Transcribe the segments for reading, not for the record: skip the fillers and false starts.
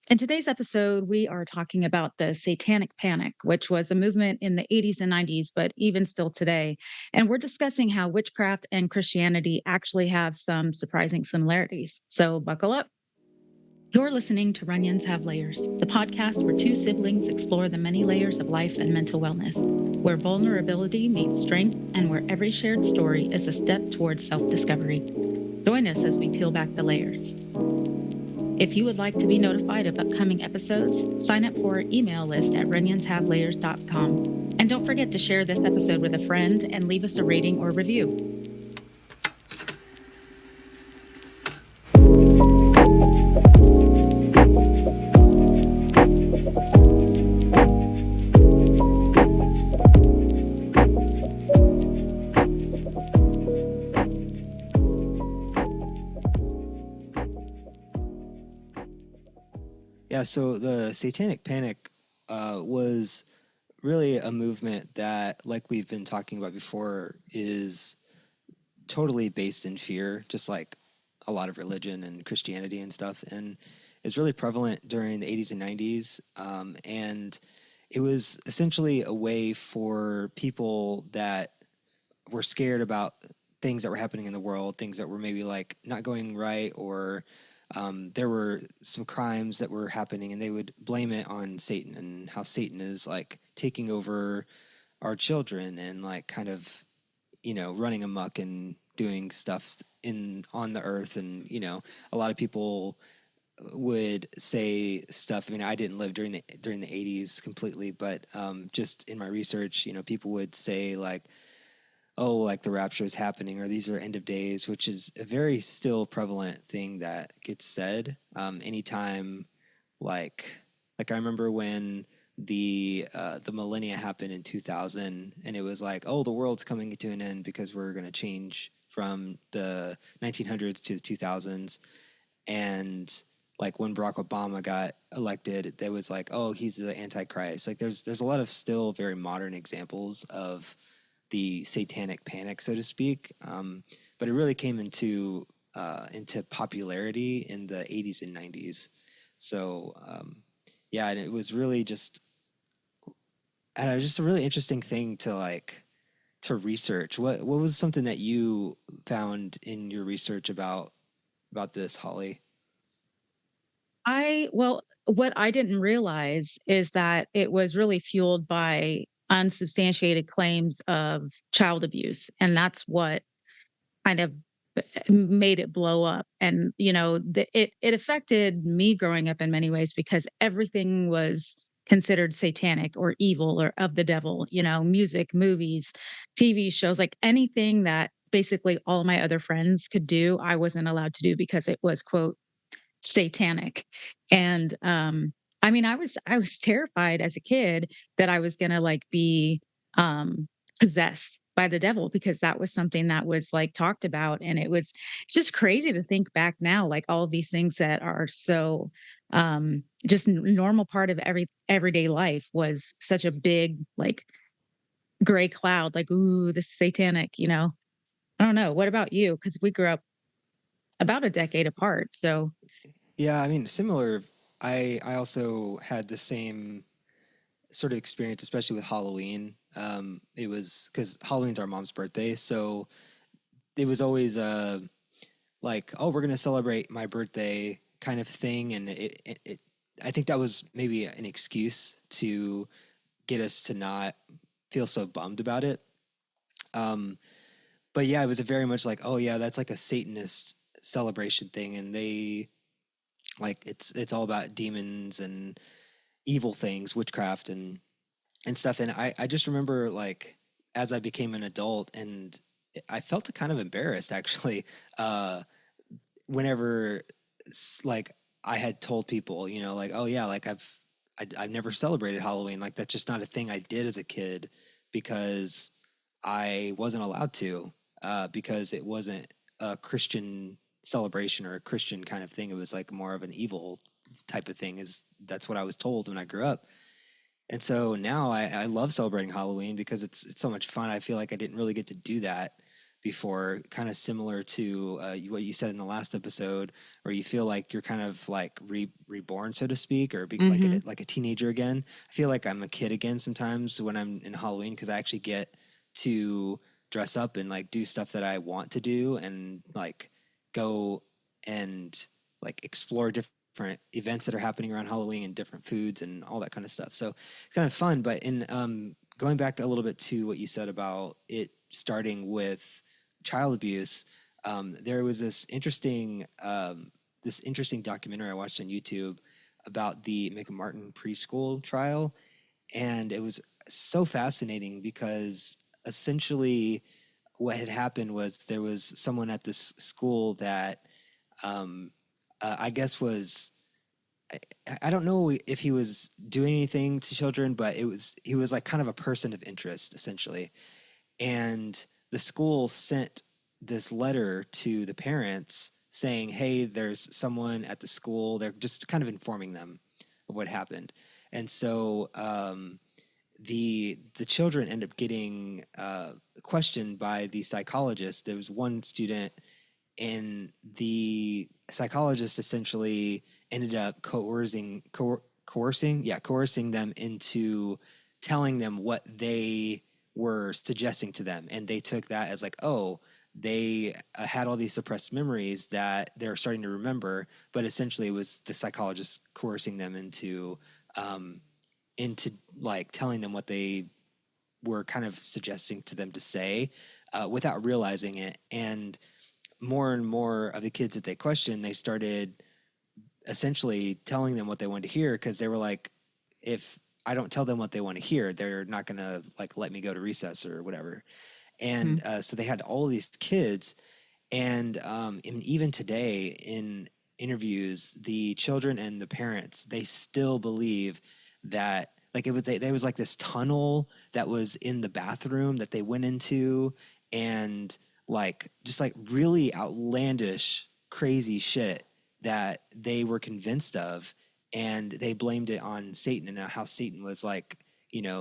In today's episode, we are talking about the Satanic Panic, which was a movement in the 80s and 90s, but even still today. And we're discussing how witchcraft and Christianity actually have some surprising similarities. So buckle up. You're listening to Runyons Have Layers, the podcast where two siblings explore the many layers of life and mental wellness, where vulnerability meets strength and where every shared story is a step towards self discovery. Join us as we peel back the layers. If you would like to be notified of upcoming episodes, sign up for our email list at runyonshavelayers.com. And don't forget to share this episode with a friend and leave us a rating or review. Yeah, so the Satanic Panic was really a movement that, like we've been talking about before, is totally based in fear, just like a lot of religion and Christianity and stuff. And it's really prevalent during the 80s and 90s. And it was essentially a way for people that were scared about things that were happening in the world, things that were maybe like not going right, or there were some crimes that were happening, and they would blame it on Satan and how Satan is like taking over our children and like kind of, running amok and doing stuff in on the earth. And, a lot of people would say stuff. I mean, I didn't live during the 80s completely, but just in my research, people would say like, oh, like the rapture is happening, or these are end of days, which is a very still prevalent thing that gets said anytime. Like, like I remember when the millennia happened in 2000, and it was like, oh, the world's coming to an end because we're going to change from the 1900s to the 2000s. And like when Barack Obama got elected, there was like, oh, he's the Antichrist. Like there's a lot of still very modern examples of the Satanic Panic, so to speak. But it really came into popularity in the 80s and 90s. So yeah, and it was really just, I don't know, just a really interesting thing to like to research. What was something that you found in your research about this, Holly? What I didn't realize is that it was really fueled by unsubstantiated claims of child abuse. And that's what kind of made it blow up. And, it affected me growing up in many ways because everything was considered satanic or evil or of the devil, music, movies, TV shows, like anything that basically all my other friends could do, I wasn't allowed to do because it was, quote, satanic. And I mean, I was terrified as a kid that I was gonna like be possessed by the devil because that was something that was like talked about. And it's just crazy to think back now, like all of these things that are so just normal part of everyday life was such a big like gray cloud, like, ooh, this is satanic. I don't know. What about you? Because we grew up about a decade apart. So Yeah, I mean, similar. I also had the same sort of experience, especially with Halloween. It was because Halloween's our mom's birthday, so it was always like, oh, we're gonna celebrate my birthday kind of thing, and I think that was maybe an excuse to get us to not feel so bummed about it. Um, but yeah, it was a very much like, oh yeah, that's like a Satanist celebration thing, and they like it's all about demons and evil things, witchcraft and stuff. And I just remember like as I became an adult, and I felt kind of embarrassed actually, uh, whenever like I had told people, like, oh yeah, like I've never celebrated Halloween. Like that's just not a thing I did as a kid because I wasn't allowed to, because it wasn't a Christian celebration or a Christian kind of thing. It was like more of an evil type of thing. Is That's what I was told when I grew up. And so now I love celebrating Halloween because it's so much fun. I feel like I didn't really get to do that before, kind of similar to what you said in the last episode, where you feel like you're kind of like reborn, so to speak, or Mhm. like a teenager again. I feel like I'm a kid again sometimes when I'm in Halloween, because I actually get to dress up and like do stuff that I want to do, and like go and like explore different events that are happening around Halloween and different foods and all that kind of stuff. So it's kind of fun. But in going back a little bit to what you said about it starting with child abuse, there was this interesting documentary I watched on YouTube about the McMartin preschool trial, and it was so fascinating because essentially what had happened was there was someone at this school that um, I guess was I don't know if he was doing anything to children, but he was like kind of a person of interest essentially, and the school sent this letter to the parents saying, "Hey, there's someone at the school." They're just kind of informing them of what happened, and so the children end up getting questioned by the psychologist. There was one student, and the psychologist essentially ended up coercing them into telling them what they were suggesting to them, and they took that as like, oh, they had all these suppressed memories that they're starting to remember, but essentially it was the psychologist coercing them um, into like telling them what they were kind of suggesting to them to say, without realizing it. And more of the kids that they questioned, they started essentially telling them what they wanted to hear, because they were like, if I don't tell them what they want to hear, they're not going to like let me go to recess or whatever. And Mhm. so they had all these kids, and even today in interviews, the children and the parents, they still believe that like there was like this tunnel that was in the bathroom that they went into, and like just like really outlandish, crazy shit that they were convinced of, and they blamed it on Satan and how Satan was like,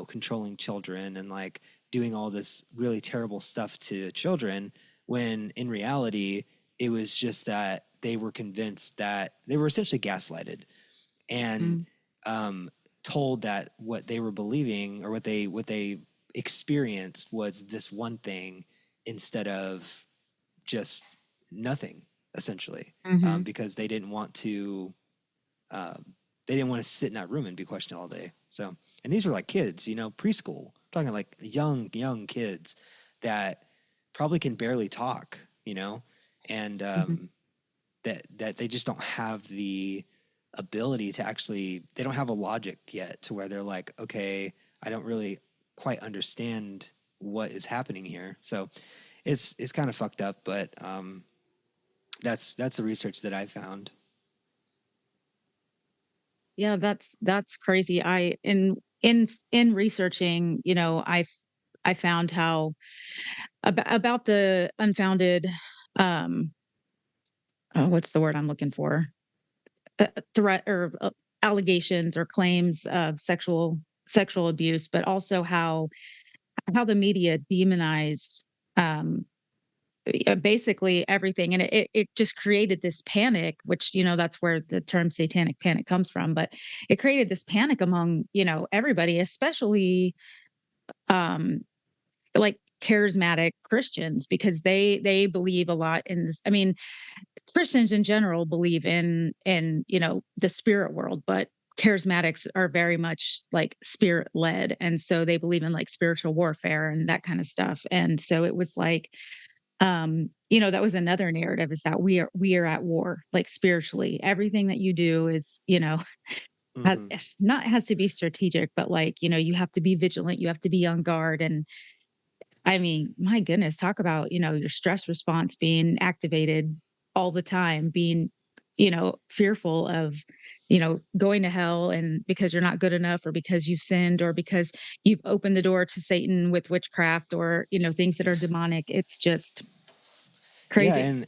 controlling children and like doing all this really terrible stuff to children, when in reality it was just that they were convinced, that they were essentially gaslighted and Mhm. um, told that what they were believing, or what they experienced, was this one thing instead of just nothing, essentially, Mhm. because um, they didn't want to sit in that room and be questioned all day. So, and these were like kids, preschool, talking like young kids that probably can barely talk, and Mhm. that they just don't have the ability to actually. They don't have a logic yet to where they're like, okay, I don't really quite understand what is happening here. So, it's kind of fucked up, but that's the research that I found. Yeah, that's crazy. In researching, I found how about the unfounded, um what's the word I'm looking for? Threat or allegations or claims of sexual abuse, but also how the media demonized, um basically everything, and it just created this panic, which that's where the term satanic panic comes from. But it created this panic among everybody, especially um like charismatic Christians, because they believe a lot in this. I mean, Christians in general believe in the spirit world, but charismatics are very much like spirit led, and so they believe in like spiritual warfare and that kind of stuff. And so it was like, that was another narrative, is that we are at war, like spiritually. Everything that you do is, Hmm. not has to be strategic, but like, you have to be vigilant, you have to be on guard. And I mean, my goodness, talk about, your stress response being activated all the time, being, fearful of, going to hell, and because you're not good enough, or because you've sinned, or because you've opened the door to Satan with witchcraft, or, things that are demonic. It's just Yeah, crazy.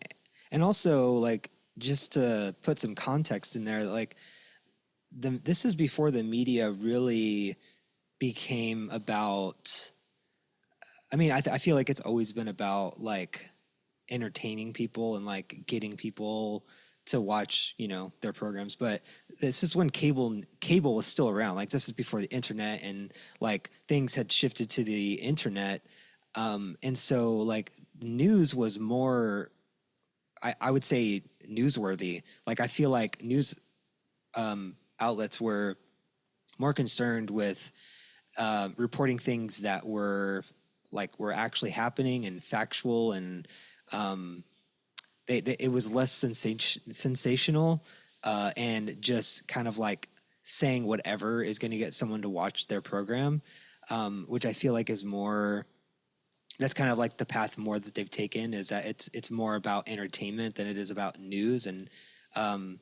and also like, just to put some context in there, like this is before the media really became about I mean, I feel like it's always been about like entertaining people and like getting people to watch, you know, their programs. But this is when cable was still around. Like this is before the internet and like things had shifted to the internet. And so like news was more, I would say newsworthy. Like I feel like news outlets were more concerned with reporting things that were actually happening and factual and it was less sensational and just kind of like saying whatever is going to get someone to watch their program, which I feel like is more. That's kind of like the path more that they've taken is that it's more about entertainment than it is about news and um,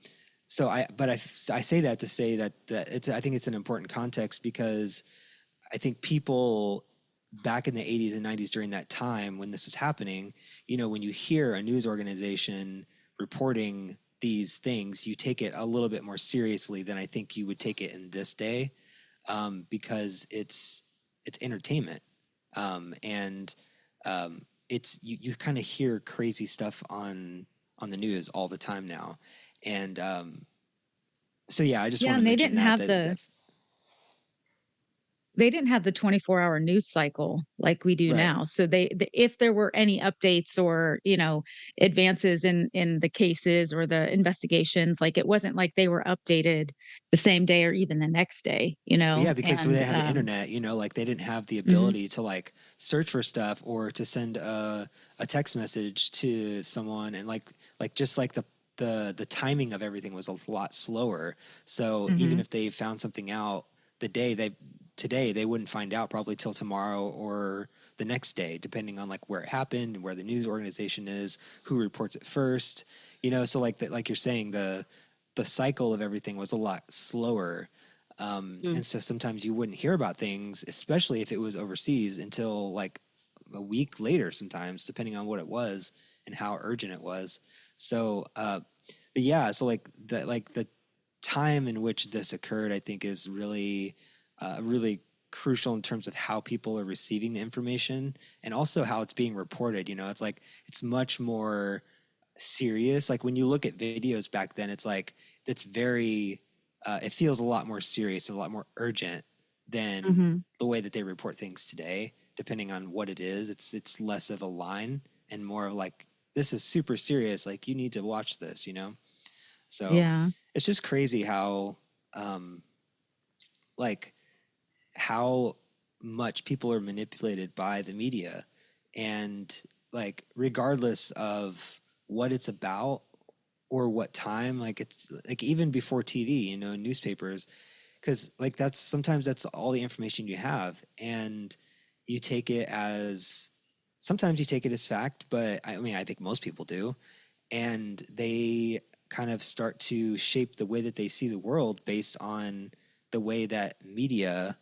so I say that to say that it's I think it's an important context because I think people back in the 80s and 90s during that time when this was happening, you know, when you hear a news organization reporting these things, you take it a little bit more seriously than I think you would take it in this day, because it's entertainment, and it's you kind of hear crazy stuff on the news all the time now, and so yeah, I just Yeah, want to and mention that they didn't have the 24-hour news cycle like we do right. now. So if there were any updates or, advances in the cases or the investigations, like it wasn't like they were updated the same day or even the next day, Yeah, because they and didn't have the internet, you know, like they didn't have the mhm, ability to like search for stuff or to send a text message to someone and like just like the timing of everything was a lot slower. So even mhm, if they found something out the day they today, they wouldn't find out probably till tomorrow or the next day, depending on like where it happened and where the news organization is, who reports it first, you know. So like like you're saying, the cycle of everything was a lot slower, mm, and so sometimes you wouldn't hear about things, especially if it was overseas, until like a week later, sometimes, depending on what it was and how urgent it was. So, but yeah, so like the time in which this occurred, I think, is really, really crucial in terms of how people are receiving the information and also how it's being reported. You know, it's like it's much more serious. Like when you look at videos back then, it's like it's very it feels a lot more serious and a lot more urgent than mhm. the way that they report things today. Depending on what it is, it's less of a line and more of like this is super serious. Like you need to watch this, you know. So Yeah. it's just crazy how um, like how much people are manipulated by the media, and like regardless of what it's about or what time, like it's like even before TV, you know, newspapers, because like that's sometimes that's all the information you have, and you take it as sometimes you take it as fact, but I mean I think most people do, and they kind of start to shape the way that they see the world based on the way that media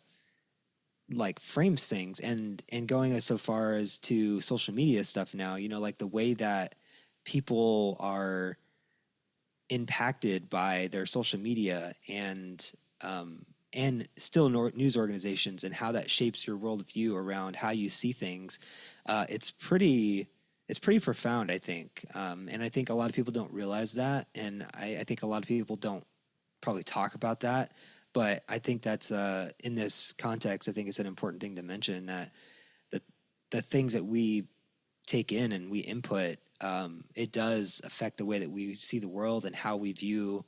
like frames things, and going as so far as to social media stuff now, you know, like the way that people are impacted by their social media and still news organizations and how that shapes your worldview around how you see things. It's pretty profound, I think, and I think a lot of people don't realize that, and I think a lot of people don't probably talk about that. But I think that's in this context, I think it's an important thing to mention that the the things that we take in and we input, it does affect the way that we see the world and how we view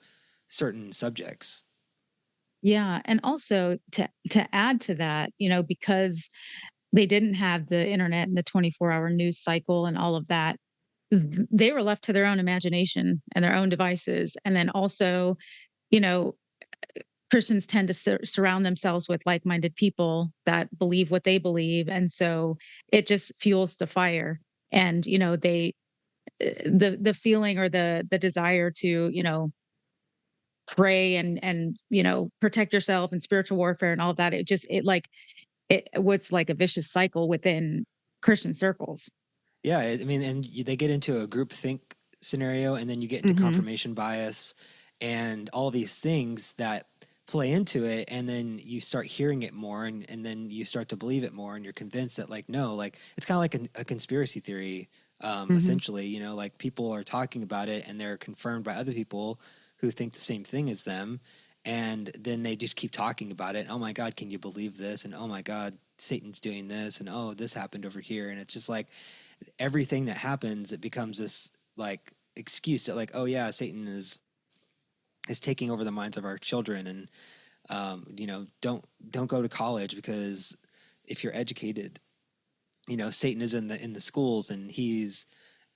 certain subjects. Yeah, and also to add to that, because they didn't have the internet and the 24-hour news cycle and all of that, they were left to their own imagination and their own devices. And then also, you know, Christians tend to surround themselves with like-minded people that believe what they believe, and so it just fuels the fire. And the feeling or the desire to pray and protect yourself and spiritual warfare and all of that. It was like a vicious cycle within Christian circles. Yeah, I mean, and they get into a group think scenario, and then you get into Mhm. confirmation bias, and all these things that play into it, and then you start hearing it more, and then you start to believe it more, and you're convinced that like no, like it's kind of like a conspiracy theory, Mhm. essentially, you know, like people are talking about it and they're confirmed by other people who think the same thing as them, and then they just keep talking about it. Oh my god, can you believe this? And oh my god, Satan's doing this, and oh, this happened over here. And it's just like everything that happens, it becomes this like excuse that like, oh yeah, Satan is taking over the minds of our children. And you know, don't go to college because if you're educated, you know, Satan is in the schools, and he's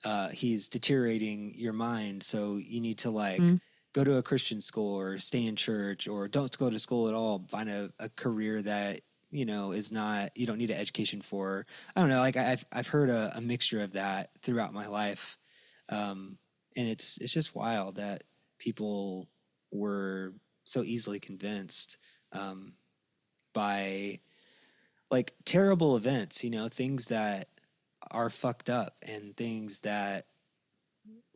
deteriorating your mind. So you need to like Mm. go to a Christian school or stay in church, or don't go to school at all. Find a career that, you know, is not, you don't need an education for. I don't know. Like I've heard a mixture of that throughout my life. And it's just wild that people were so easily convinced, um, by like terrible events, you know, things that are fucked up, and things that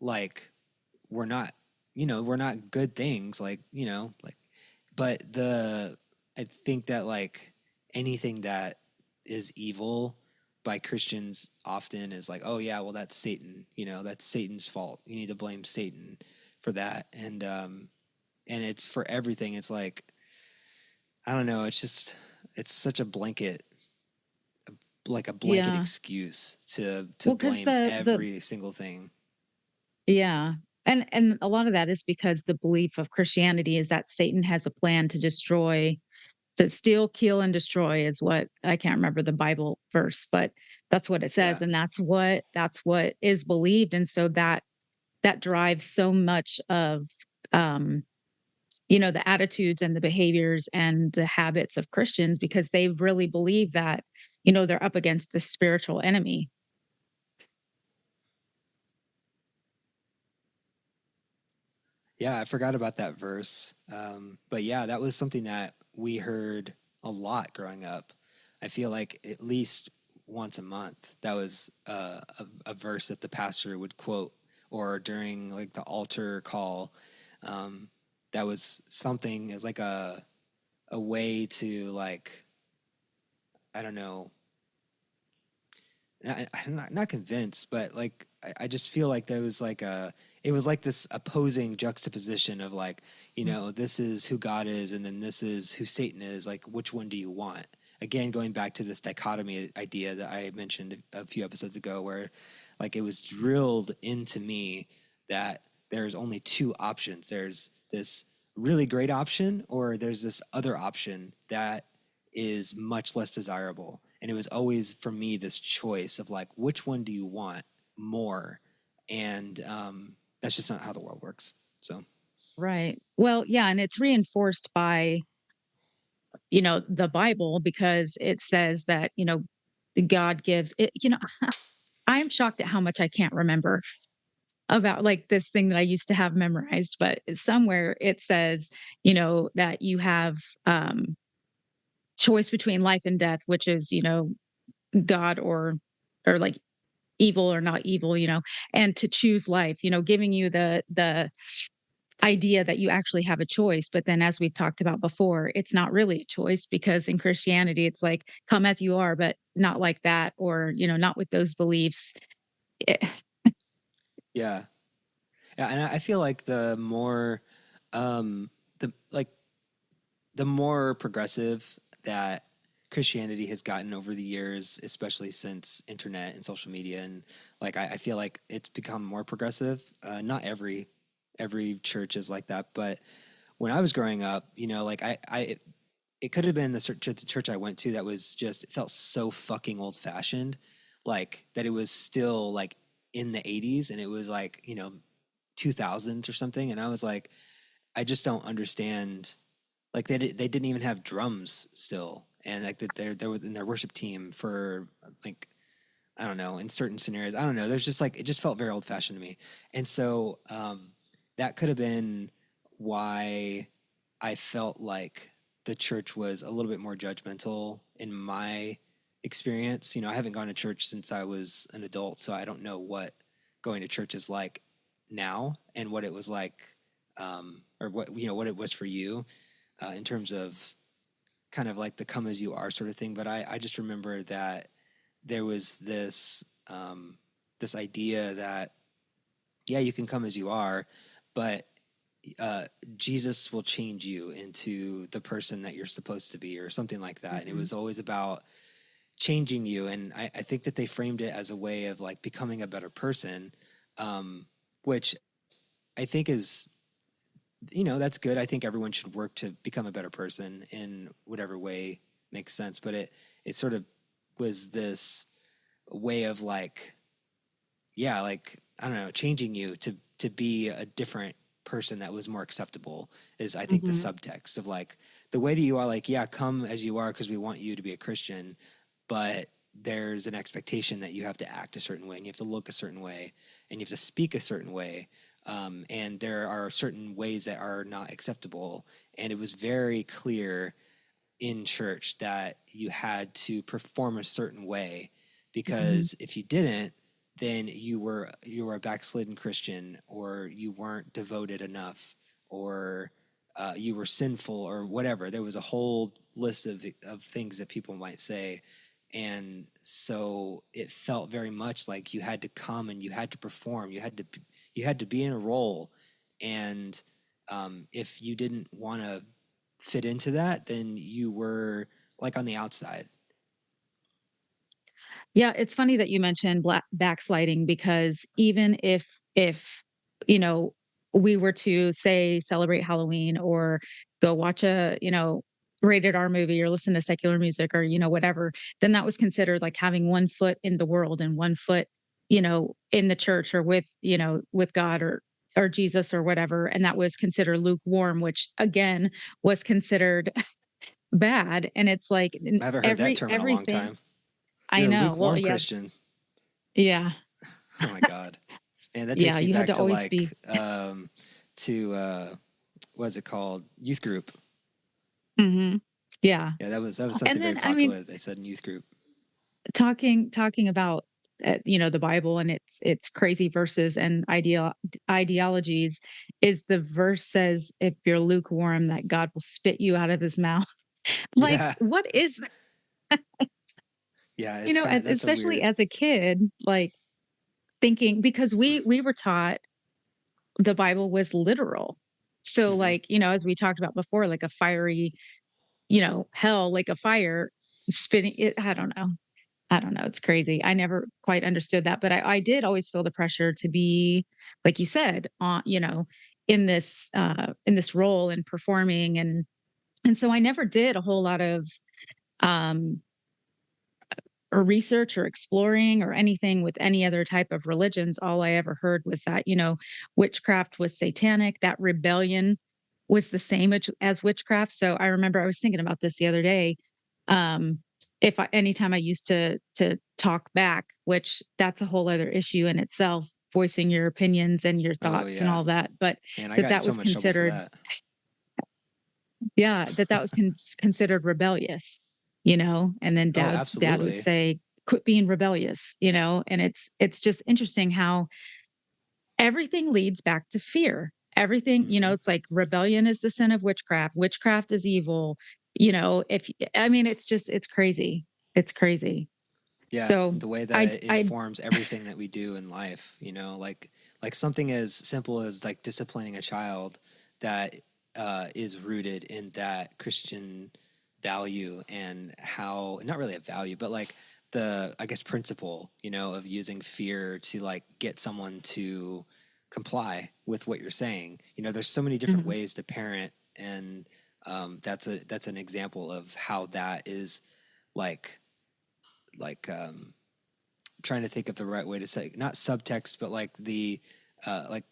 like were not, you know, were not good things, like, you know, like, but I think that like anything that is evil by Christians often is like, oh yeah, well that's Satan, you know, that's Satan's fault. You need to blame Satan for that. And it's for everything. It's like, I don't know, it's just, it's such a blanket, like a blanket Yeah. excuse to Well, because blame the every single thing. yeah. And a lot of that is because the belief of Christianity is that Satan has a plan to destroy, to steal, kill, and destroy is what, I can't remember the Bible verse, but that's what it says. Yeah. And that's what is believed. And so that drives so much of um, the attitudes and the behaviors and the habits of Christians because they really believe that, they're up against the spiritual enemy. Yeah, I forgot about that verse. But yeah, that was something that we heard a lot growing up. I feel like at least once a month, that was a verse that the pastor would quote, or during like the altar call. Um, that was something as like a way to like, I don't know, I'm not convinced, but like I just feel like there was like it was like this opposing juxtaposition of like, you Mm. know, this is who God is, and then this is who Satan is. Like, which one do you want? Again, going back to this dichotomy idea that I mentioned a few episodes ago, where like it was drilled into me that there's only two options. There's this really great option, or there's this other option that is much less desirable. And it was always for me this choice of like, which one do you want more? And that's just not how the world works. So Right. Well, yeah, and it's reinforced by, the Bible because it says that, God gives it, I'm shocked at how much I can't remember about like this thing that I used to have memorized, but somewhere it says, that you have choice between life and death, which is, God or like evil or not evil, and to choose life, giving you the idea that you actually have a choice. But then, as we've talked about before, it's not really a choice because in Christianity, it's like, come as you are, but not like that, or, not with those beliefs. Eh, yeah, yeah, and I feel like um, the like the more progressive that Christianity has gotten over the years, especially since internet and social media, and like I feel like it's become more progressive. Not every church is like that, but when I was growing up, you know, like it could have been the church I went to that was just, it felt so fucking old fashioned, like that it was still like in the 80s, and it was like, you know, 2000s or something. And I was like, I just don't understand. Like they didn't even have drums still. And like that they're in their worship team for like, I don't know, in certain scenarios. I don't know. There's just like, it just felt very old fashioned to me. And so that could have been why I felt like the church was a little bit more judgmental in my experience. You know, I haven't gone to church since I was an adult, so I don't know what going to church is like now, and what it was like, or what, you know, what it was for you. in terms of kind of like the come as you are sort of thing. But I just remember that there was this idea that, yeah, you can come as you are, but uh, Jesus will change you into the person that you're supposed to be, or something like that. And it Mhm. was always about changing you. And I think that they framed it as a way of like becoming a better person, um, which I think is, that's good. I think everyone should work to become a better person in whatever way makes sense. But it sort of was this way of like, yeah, like, I don't know, changing you to be a different person that was more acceptable is, I think, the Mhm. subtext of like the way that you are, like, yeah, come as you are because we want you to be a Christian, but there's an expectation that you have to act a certain way and you have to look a certain way and you have to speak a certain way. And there are certain ways that are not acceptable. And it was very clear in church that you had to perform a certain way, Mhm. because if you didn't, then you were a backslidden Christian, or you weren't devoted enough, or you were sinful, or whatever. There was a whole list of things that people might say, and so it felt very much like you had to come and you had to perform. You had to be in a role, and if you didn't want to fit into that, then you were like on the outside. Yeah, it's funny that you mentioned backsliding because even if you know we were to say celebrate Halloween or go watch a rated R movie or listen to secular music or whatever, then that was considered like having one foot in the world and one foot in the church or with with God or Jesus or whatever, and that was considered lukewarm, which again was considered bad. And it's like I haven't heard that term in a long everything. time. I You're a know. Well, lukewarm yeah, Christian. yeah. Oh my God. And that Yeah, takes me you had back to to always be. like, to, what's it called? Youth group. Mhm. Yeah. Yeah, that was And something very then, I mean, popular that they said in youth group. talking about, the Bible and its crazy verses and ideologies, is the verse says, "If you're lukewarm, that God will spit you out of his mouth." Like, Yeah. what is that? Yeah, it's kind of, that's a Especially weird. as a kid, like, thinking because we were taught the Bible was literal. So, Hmm. like, as we talked about before, like a fiery, hell, like a fire spinning it. I don't know. I don't know. It's crazy. I never quite understood that, but I did always feel the pressure to be, like you said, in this role and performing, and so I never did a whole lot of um, or research or exploring or anything with any other type of religions. All I ever heard was that witchcraft was satanic. That rebellion was the same as witchcraft. So I remember I was thinking about this the other day. Um, if anytime I used to talk back, which that's a whole other issue in itself, voicing your opinions and your Oh thoughts and yeah. all that, but Man, I that got in that so was much trouble for considered, that. yeah, that was considered rebellious, and then Oh, dad would absolutely. say, "Quit being rebellious," and it's just interesting how everything leads back to fear. Everything, Hmm. it's like rebellion is the sin of witchcraft. Witchcraft is evil. If I mean, it's crazy. It's crazy. Yeah, So the way that I it I informs everything that we do in life, like something as simple as like disciplining a child that is rooted in that Christian value, and how, not really a value, but like the, I guess, principle, of using fear to like get someone to comply with what you're saying. There's so many different Mhm. ways to parent, and that's an example of how that is like like trying to think of the right way to say, not subtext, but like the like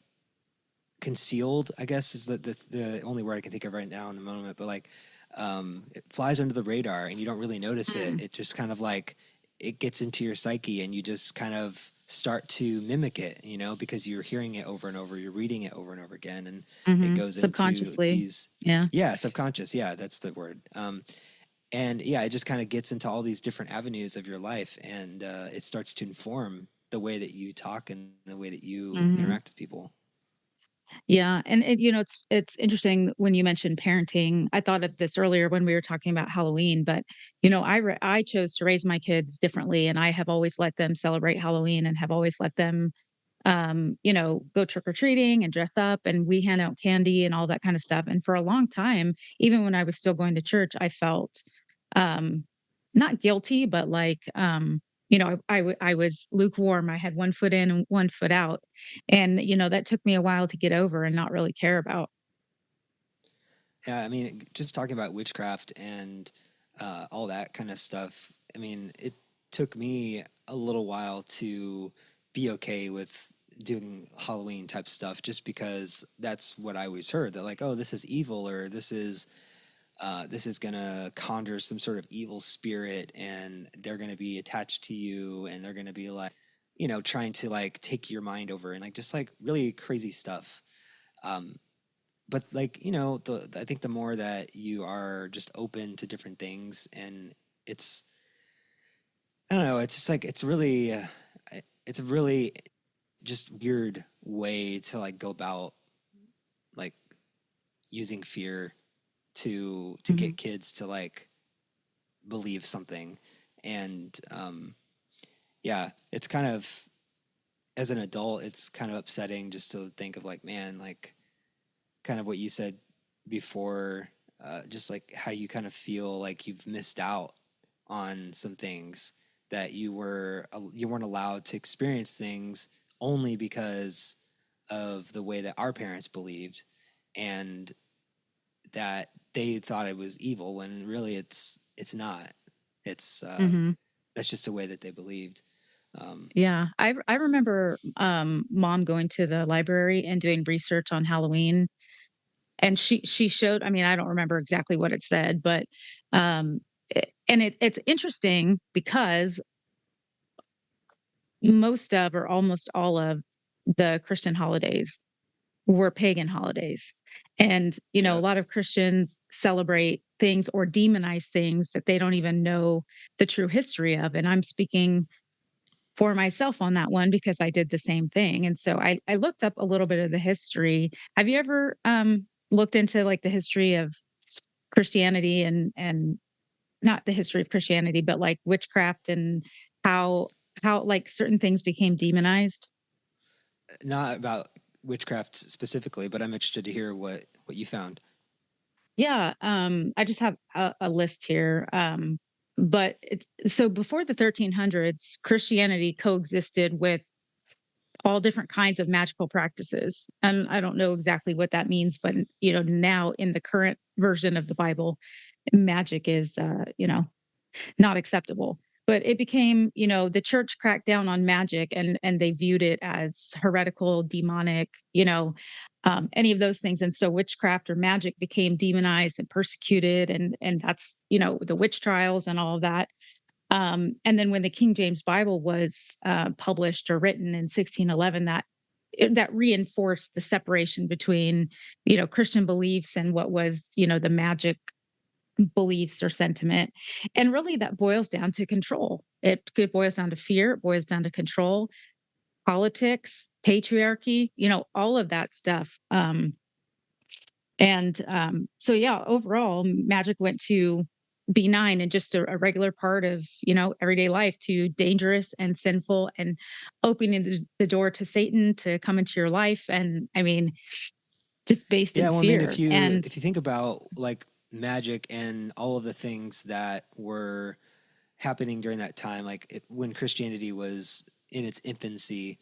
concealed, I guess, is the only word I can think of right now in the moment. But like, it flies under the radar and you don't really notice it. Mm. It just kind of like, it gets into your psyche and you just kind of start to mimic it, because you're hearing it over and over, you're reading it over and over again, and it Mhm. goes into Subconsciously. these, Yeah. yeah, subconscious, yeah, that's the word. And yeah, it just kind of gets into all these different avenues of your life, and it starts to inform the way that you talk and the way that you Mhm. interact with people. Yeah, and it's interesting when you mentioned parenting. I thought of this earlier when we were talking about Halloween, but I chose to raise my kids differently, and I have always let them celebrate Halloween and have always let them go trick or treating and dress up, and we hand out candy and all that kind of stuff. And for a long time, even when I was still going to church, I felt um, not guilty, but like, I was lukewarm. I had one foot in and one foot out. And, that took me a while to get over and not really care about. Yeah, I mean, just talking about witchcraft and all that kind of stuff. I mean, it took me a little while to be okay with doing Halloween type stuff, just because that's what I always heard. That like, oh, this is evil, or this is gonna conjure some sort of evil spirit, and they're gonna be attached to you, and they're gonna be like, trying to like take your mind over, and like just like really crazy stuff. Um, but like I think the more that you are just open to different things, and it's I don't know, it's just like it's a really just weird way to like go about like using fear to Mhm. get kids to like believe something. And yeah, it's kind of, as an adult, it's kind of upsetting just to think of like, man, like kind of what you said before, just like how you kind of feel like you've missed out on some things, that you weren't allowed to experience things only because of the way that our parents believed, and that they thought it was evil when really it's not. It's Mhm. that's just the way that they believed. Um, Yeah, I remember, mom going to the library and doing research on Halloween, and she showed, I mean, I don't remember exactly what it said, but, it's interesting because most of, or almost all of, the Christian holidays were pagan holidays. And, a yeah, lot of Christians celebrate things or demonize things that they don't even know the true history of. And I'm speaking for myself on that one because I did the same thing. And so I looked up a little bit of the history. Have you ever looked into like the history of Christianity and not the history of Christianity, but like witchcraft and how like certain things became demonized? not about witchcraft specifically, but I'm interested to hear what you found. Yeah, I just have a list here. But it's so before the 1300s, Christianity coexisted with all different kinds of magical practices. And I don't know exactly what that means, but now in the current version of the Bible, magic is not acceptable. But it became, the church cracked down on magic, and they viewed it as heretical, demonic, any of those things. And so witchcraft or magic became demonized and persecuted, and that's, the witch trials and all of that. And then when the King James Bible was published or written in 1611, that reinforced the separation between, Christian beliefs and what was, the magic beliefs or sentiment. And really that boils down to control. It boils down to fear, it boils down to control, politics, patriarchy, all of that stuff. So yeah, overall, magic went to benign and just a regular part of, everyday life, to dangerous and sinful and opening the door to Satan to come into your life. And I mean, just based in Yeah, well, I mean, fear. And if you think about like magic and all of the things that were happening during that time, like when Christianity was in its infancy,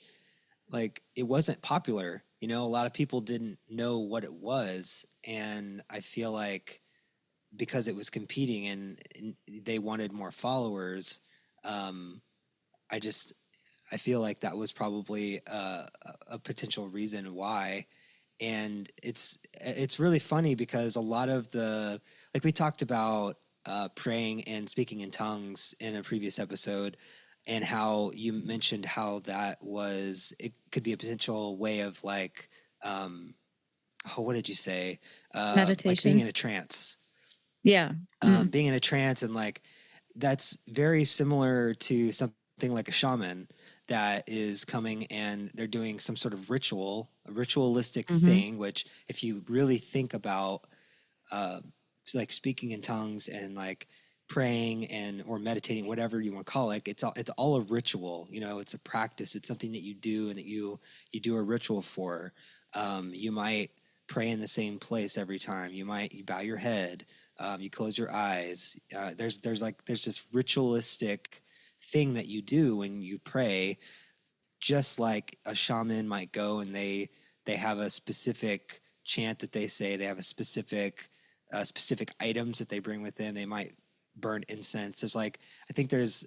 like it wasn't popular. A lot of people didn't know what it was, and I feel like because it was competing, and they wanted more followers, um, I just I feel like that was probably a potential reason why. And it's really funny because a lot of the, like we talked about praying and speaking in tongues in a previous episode, and how you mentioned how it could be a potential way of like, um, oh, what did you say, like being meditation. in a trance, Yeah. Mm. and like that's very similar to something like a shaman, that is coming, and they're doing some sort of ritual, a ritualistic Mhm. thing, which if you really think about uh, like speaking in tongues and like praying and or meditating, whatever you want to call it, it's all a ritual. You know, it's a practice. It's something that you do and that you do a ritual for. You might pray in the same place every time. You bow your head. You close your eyes. There's this ritualistic thing that you do when you pray, just like a shaman might go and they have a specific chant that they say. They have a specific items that they bring with them. They might burn incense. There's like, I think there's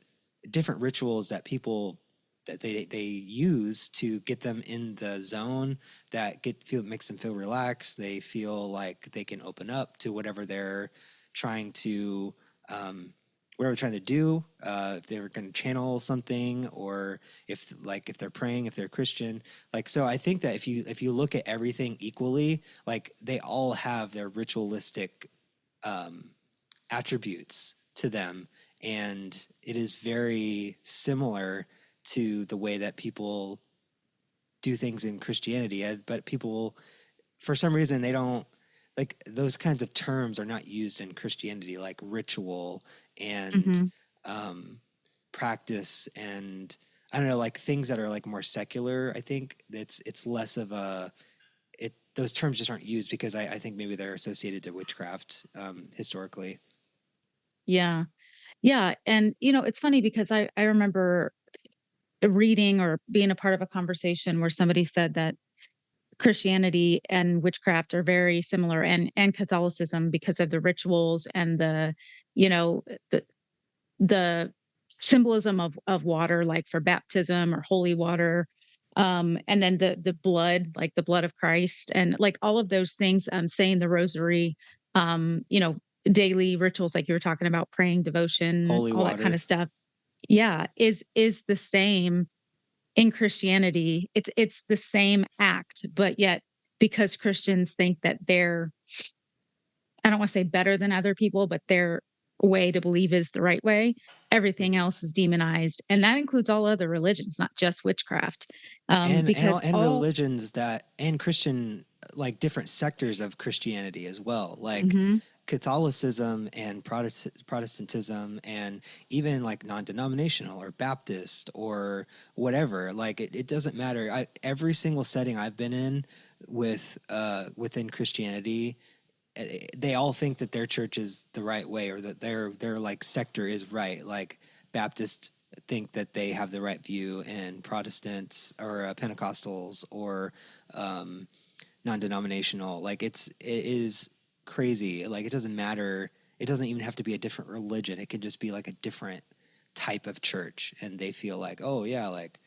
different rituals that people that they use to get them in the zone, that get feel makes them feel relaxed. They feel like they can open up to trying to um, whatever they're trying to do. If they're going to channel something, or if they're praying, if they're Christian. Like, so I think that if you look at everything equally, like they all have their ritualistic um, attributes to them, and it is very similar to the way that people do things in Christianity. But people, for some reason, they don't like those kinds of terms are not used in Christianity, like ritual and Mhm. um, practice, and I don't know, like things that are like more secular. I think it's less of a it. Those terms just aren't used because I think maybe they're associated to witchcraft historically. Yeah. Yeah, and, it's funny because I remember reading or being a part of a conversation where somebody said that Christianity and witchcraft are very similar, and Catholicism, because of the rituals and you know, the the symbolism of water, like for baptism or holy water, and then the blood, like the blood of Christ, and like all of those things, saying the rosary, daily rituals, like you were talking about, praying, devotion, Holy all that kind water. of stuff. Yeah, is the same in Christianity. It's the same act, but yet because Christians think that they're, I don't want to say better than other people, but their way to believe is the right way, everything Mhm. else is demonized. And that includes all other religions, not just witchcraft. And Because and all religions that and Christian, like different sectors of Christianity as well, like Mhm. Catholicism and Protestantism, and even like non-denominational or Baptist or whatever. Like it doesn't matter. Every single setting I've been in within Christianity, they all think that their church is the right way, or that their like sector is right. Like Baptists think that they have the right view, and Protestants or Pentecostals or um, non-denominational. Like it is crazy. Like it doesn't matter. It doesn't even have to be a different religion. It can just be like a different type of church, and they feel like, oh yeah, like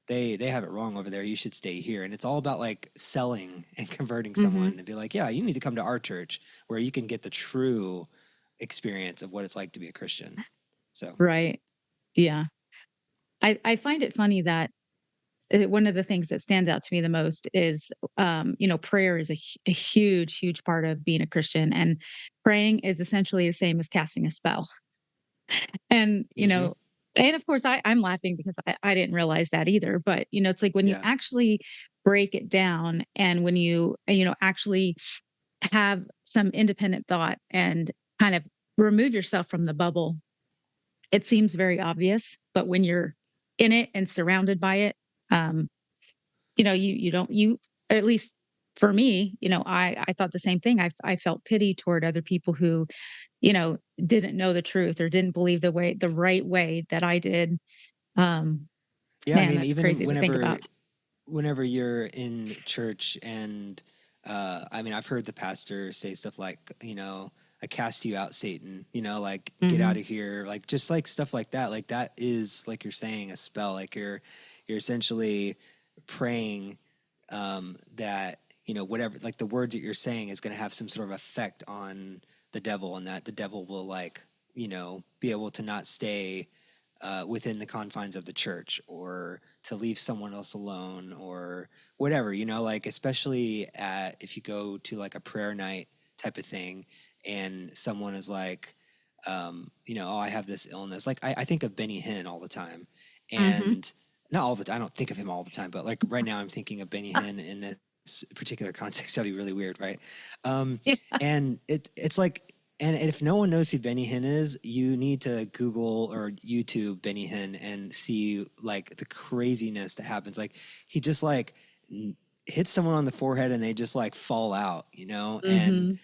they have it wrong over there. You should stay here. And it's all about like selling and converting Mhm. someone and be like, yeah, you need to come to our church where you can get the true experience of what it's like to be a Christian. So Right. Yeah. I find it funny that one of the things that stands out to me the most is, prayer is a huge, huge part of being a Christian, and praying is essentially the same as casting a spell. And, mm-hmm. and of course I'm laughing because I didn't realize that either. But, it's like when you Yeah. actually break it down, and when you, actually have some independent thought and kind of remove yourself from the bubble, it seems very obvious. But when you're in it and surrounded by it, um, you don't, or at least for me, I thought the same thing. I felt pity toward other people who, didn't know the truth or didn't believe the right way that I did. Um, Yeah, I Man, mean, that's even crazy to think about. whenever you're in church, and I mean, I've heard the pastor say stuff like, I cast you out, Satan, like get out Mhm. of here, like just like stuff like that. Like that is, like you're saying, a spell. Like you're essentially praying that, whatever, like the words that you're saying is going to have some sort of effect on the devil, and that the devil will like, be able to not stay within the confines of the church, or to leave someone else alone, or whatever, like especially if you go to like a prayer night type of thing, and someone is like, oh, I have this illness. Like I think of Benny Hinn all the time. Mhm. And not all the time. I don't think of him all the time, but like right now I'm thinking of Benny Hinn in this particular context. That'd be really weird, right? Um, Yeah. and it's like, and if no one knows who Benny Hinn is, you need to Google or YouTube Benny Hinn and see like the craziness that happens. Like he just like hits someone on the forehead and they just like fall out, you know? Mhm.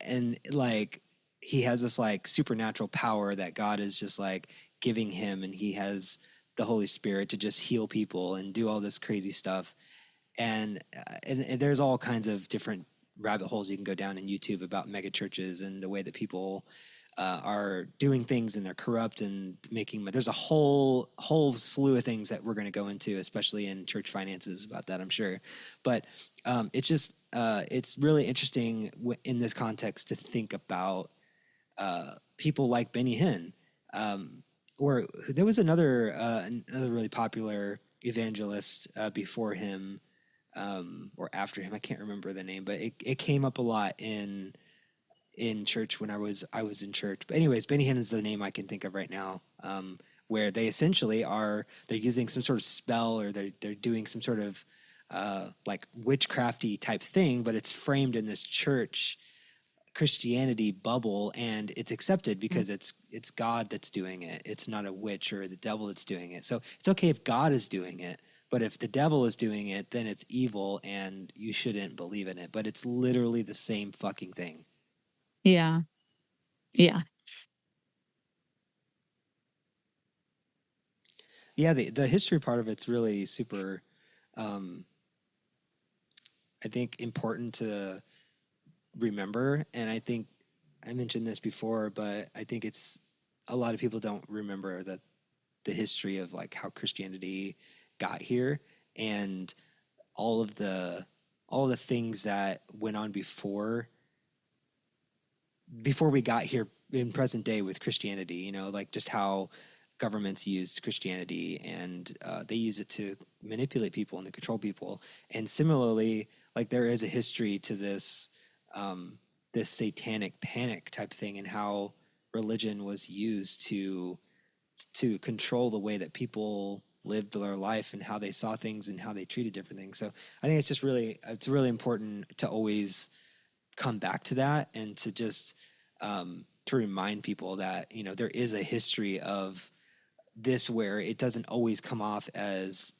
And like he has this like supernatural power that God is just like giving him, and he has the Holy Spirit to just heal people and do all this crazy stuff. And there's all kinds of different rabbit holes you can go down in YouTube about mega churches and the way that people are doing things and they're corrupt and making. There's a whole slew of things that we're going to go into, especially in church finances, about that, I'm sure. But it's just it's really interesting in this context to think about people like Benny Hinn. Or there was another really popular evangelist before him or after him. I can't remember the name, but it came up a lot in church when I was in church. But anyways, Benny Hinn is the name I can think of right now. Where they essentially they're using some sort of spell, or they're doing some sort of like witchcrafty type thing, but it's framed in this church Christianity bubble, and it's accepted Mm. because it's God that's doing it. It's not a witch or the devil that's doing it. So it's okay if God is doing it, but if the devil is doing it, then it's evil and you shouldn't believe in it. But it's literally the same fucking thing. Yeah. Yeah. Yeah, the history part of it's really super um I think important to remember. And I think I mentioned this before, but I think it's a lot of people don't remember that the history of like how Christianity got here, and all of the all of the things that went on before we got here in present day with Christianity, you know, like just how governments used Christianity, and they use it to manipulate people and to control people. And similarly, like there is a history to this satanic panic type thing, and how religion was used to control the way that people lived their life and how they saw things and how they treated different things. So I think it's really important to always come back to that, and to just to remind people that, you know, there is a history of this where it doesn't always come off as,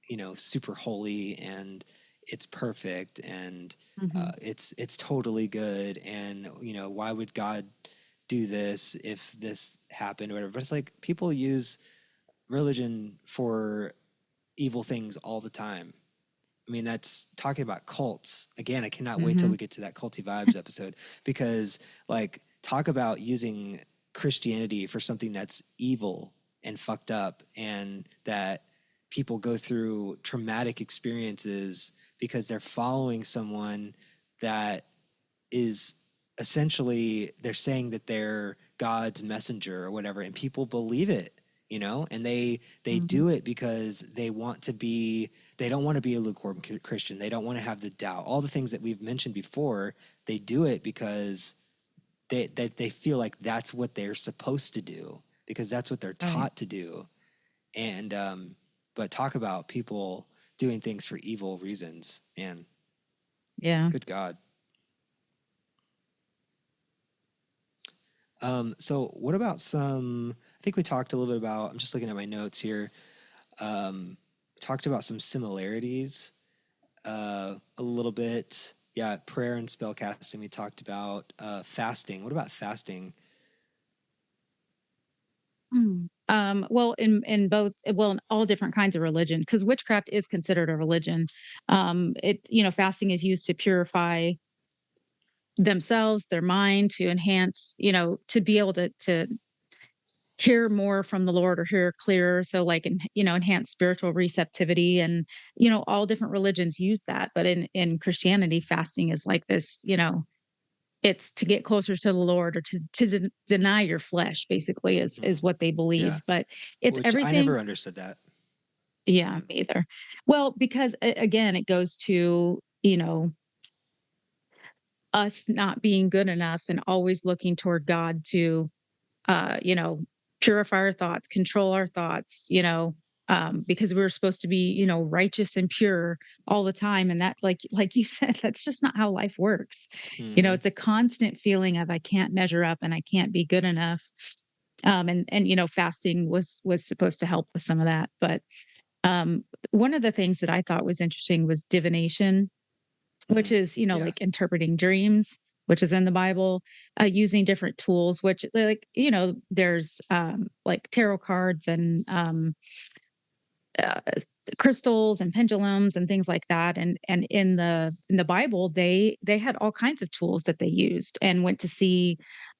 you know, super holy and it's perfect and Mhm. it's totally good, and you know, why would God do this if this happened or whatever. But it's like people use religion for evil things all the time. I mean, that's talking about cults. Again, I cannot wait till we Mhm. get to that culty vibes episode, because like talk about using Christianity for something that's evil and fucked up, and that people go through traumatic experiences because they're following someone that is essentially, they're saying that they're God's messenger or whatever, and people believe it, you know, and they Mhm. do it because they don't want to be a lukewarm Christian. They don't want to have the doubt. All the things that we've mentioned before, they do it because they feel like that's what they're supposed to do, because that's what they're Right. taught to do. And but talk about people doing things for evil reasons, and Yeah. good God. So what about some? I think we talked a little bit about. I'm just looking at my notes here. Um, talked about some similarities a little bit. Yeah, prayer and spell casting. We talked about fasting. What about fasting? Well, in both, well, in all different kinds of religions, because witchcraft is considered a religion. Fasting is used to purify themselves, their mind, to enhance, to be able to hear more from the Lord or hear clearer. So, like, enhance spiritual receptivity, and all different religions use that. But in Christianity, fasting is like this. It's to get closer to the Lord, or to deny your flesh, basically, is Mhm. what they Yeah, believe. But it's which I everything. never understood that. Yeah, me either. Well, because again, it goes to, us not being good enough and always looking toward God to, uh, you know, purify our thoughts, control our thoughts, because we were supposed to be, righteous and pure all the time. And that, like you said, that's just not how life works. Hmm. It's a constant feeling of I can't measure up and I can't be good enough. And fasting was supposed to help with some of that. But one of the things that I thought was interesting was divination, which Hmm. is, Yeah. like interpreting dreams, which is in the Bible, using different tools, which like, there's like tarot cards and uh, crystals and pendulums and things like that. And in the Bible, they had all kinds of tools that they used and went to see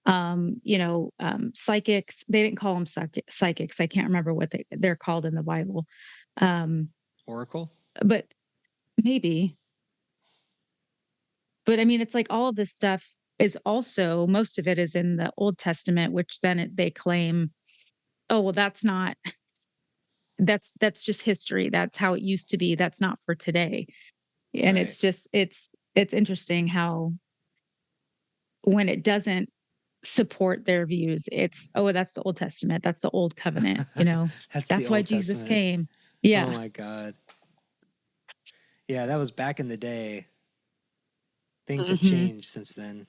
psychics. They didn't call them psychics. I can't remember what they're called in the Bible. Um, Oracle. but maybe, but I mean, it's like all of this stuff is also, most of it is in the Old Testament, which then they claim, oh, well, that's just history. That's how it used to be. That's not for today. And Right. it's just it's interesting how when it doesn't support their views, it's, oh, that's the Old Testament. That's the old covenant. That's the That's why Old Jesus Testament. came. Oh Yeah. my God. Yeah, that was back in the day. Things have Hmm. changed since then.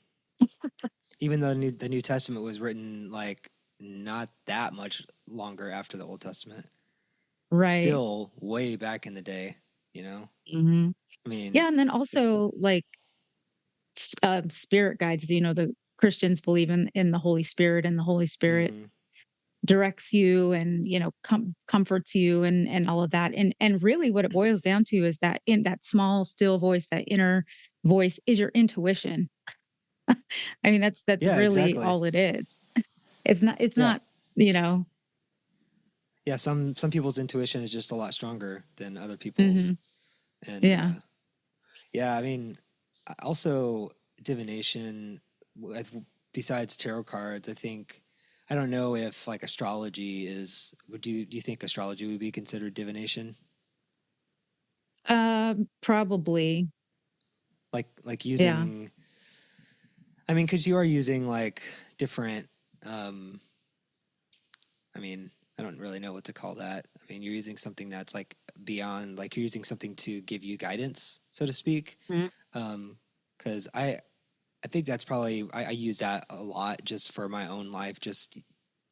Even though the New Testament was written like not that much longer after the Old Testament, Right. still way back in the day, you know? Hmm. I mean, Yeah. And then it's, also like spirit guides, the Christians believe in the Holy Spirit, and the Holy Spirit mm-hmm. directs you and comforts you and all of that. And really what it boils down to is that in that small still voice, that inner voice, is your intuition. I mean, that's Yeah, really exactly. all it is. It's Yeah. not, you know. Yeah, some people's intuition is just a lot stronger than other people's. Mhm. And Yeah. yeah, I mean, also divination, besides tarot cards, I think, I don't know if like astrology is, do you think astrology would be considered divination? Probably. Like Yeah. using, I mean, because you are using like different, um, I mean, I don't really know what to call that. I mean, you're using something that's like beyond, like you're using something to give you guidance, so to speak. Mhm. Because I think that's probably, I use that a lot just for my own life, just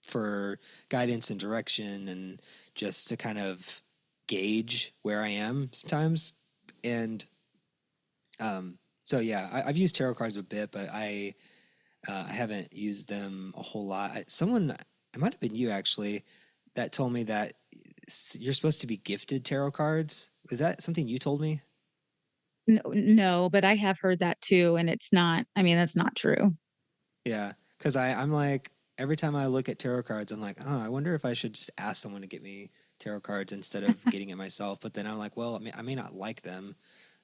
for guidance and direction, and just to kind of gauge where I am sometimes. And so yeah, I've used tarot cards a bit, but I haven't used them a whole lot. Someone, it might have been you actually, that told me that you're supposed to be gifted tarot cards. Is that something you told me? No, no, but I have heard that too, and it's not. I mean, that's not true. Yeah, because I'm like, every time I look at tarot cards, I'm like, oh, I wonder if I should just ask someone to get me tarot cards instead of getting it myself. But then I'm like, well, I may not like them,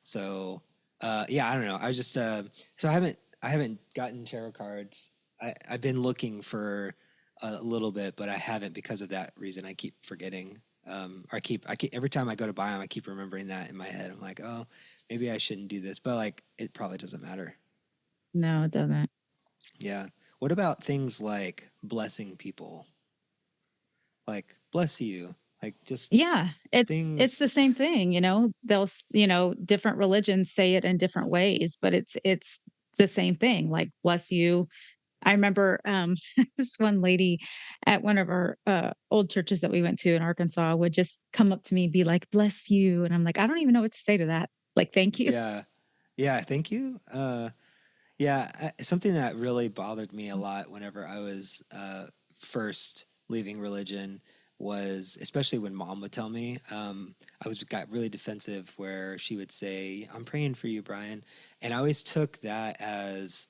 so yeah, I don't know. I was just so I haven't gotten tarot cards. I've been looking for a little bit, but I haven't because of that reason. I keep forgetting. Or I keep every time I go to buy them, I keep remembering that in my head. I'm like, oh, maybe I shouldn't do this, but like, it probably doesn't matter. No, it doesn't. Yeah. What about things like blessing people? Like, bless you. Like, just Yeah, it's things. the same thing, They'll different religions say it in different ways, but it's the same thing, like, "Bless you." I remember, this one lady at one of our, old churches that we went to in Arkansas would just come up to me and be like, "Bless you," and I'm like, "I don't even know what to say to that." Like, "Thank you." Yeah. Yeah. Thank you. Yeah. Something that really bothered me a lot whenever I was first leaving religion was, especially when mom would tell me, got really defensive where she would say, "I'm praying for you, Brian," and I always took that as,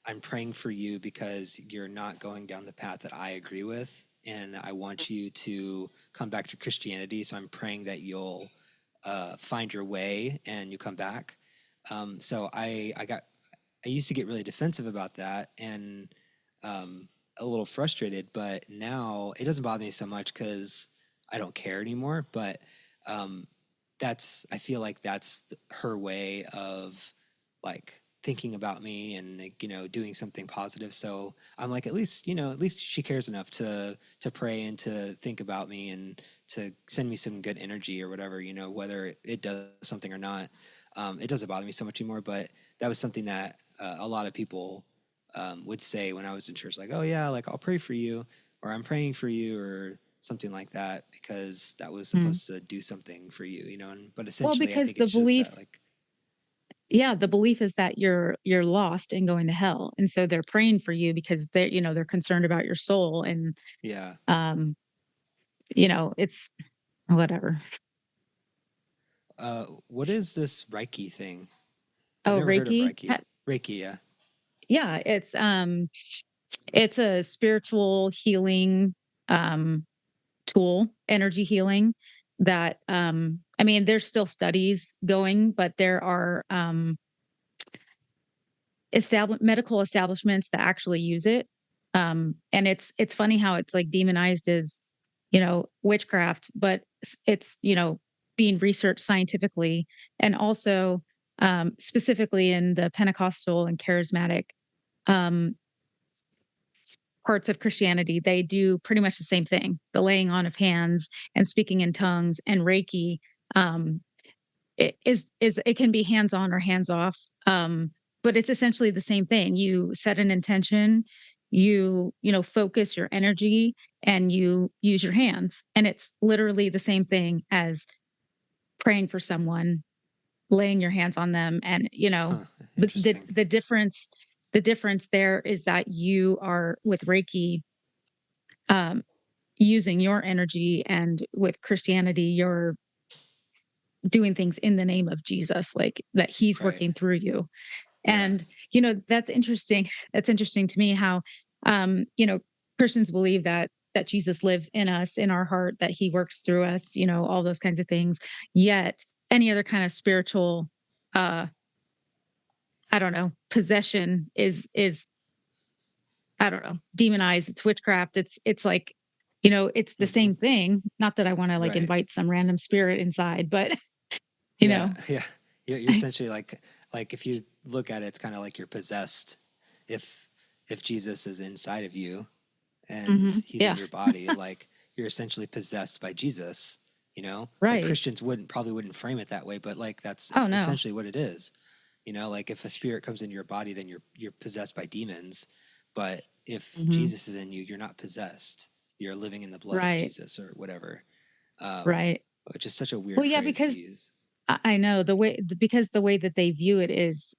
I'm praying for you because you're not going down the path that I agree with, and I want you to come back to Christianity. So I'm praying that you'll find your way and you come back. So I used to get really defensive about that, and a little frustrated. But now it doesn't bother me so much because I don't care anymore. But um, I feel like that's her way of like thinking about me and like, doing something positive. So I'm like, at least she cares enough to pray and to think about me and to send me some good energy or whatever, whether it does something or not. It doesn't bother me so much anymore, but that was something that a lot of people would say when I was in church, like, oh yeah, like I'll pray for you, or I'm praying for you, or something like that, because that was Mm. supposed to do something for you, but Well, essentially I because think the it's just belief that, like, yeah, the belief is that you're lost and going to hell, and so they're praying for you because they're concerned about your soul, and, yeah. um, it's whatever. What is this Reiki thing? I've Oh, never heard of Reiki? Reiki. Reiki, yeah. Yeah, it's a spiritual healing, um, tool, energy healing that, I mean, there's still studies going, but there are, medical establishments that actually use it. And it's funny how it's like demonized as, witchcraft, but it's, being researched scientifically, and also specifically in the Pentecostal and charismatic um, parts of Christianity, they do pretty much the same thing: the laying on of hands and speaking in tongues and Reiki. Um, it can be hands on or hands off, but it's essentially the same thing. You set an intention, focus your energy, and you use your hands, and it's literally the same thing as praying for someone, laying your hands on them, and Huh. but Interesting. the difference there is that you are with Reiki, um, using your energy, and with Christianity, you're doing things in the name of Jesus, like that he's Right. working through you. Yeah. And, that's interesting. That's interesting to me how, um, you know, Christians believe that Jesus lives in us, in our heart, that he works through us, all those kinds of things. Yet any other kind of spiritual, uh, I don't know, possession is I don't know, demonized. It's witchcraft. It's like, it's the Hmm. same thing. Not that I want to like Right. invite some random spirit inside, but you Yeah. know, Yeah. You're essentially like if you look at it, it's kind of like you're possessed. If Jesus is inside of you and Mhm. he's in Yeah, your body, like you're essentially possessed by Jesus. Like right. Christians probably wouldn't frame it that way, but like that's Oh no. essentially what it is. Like if a spirit comes into your body, then you're possessed by demons. But if Mhm. Jesus is in you, you're not possessed. You're living in the blood of Right, Jesus or whatever. Um, right. which is such a Well, weird yeah, phrase to because use. I know because the way that they view it is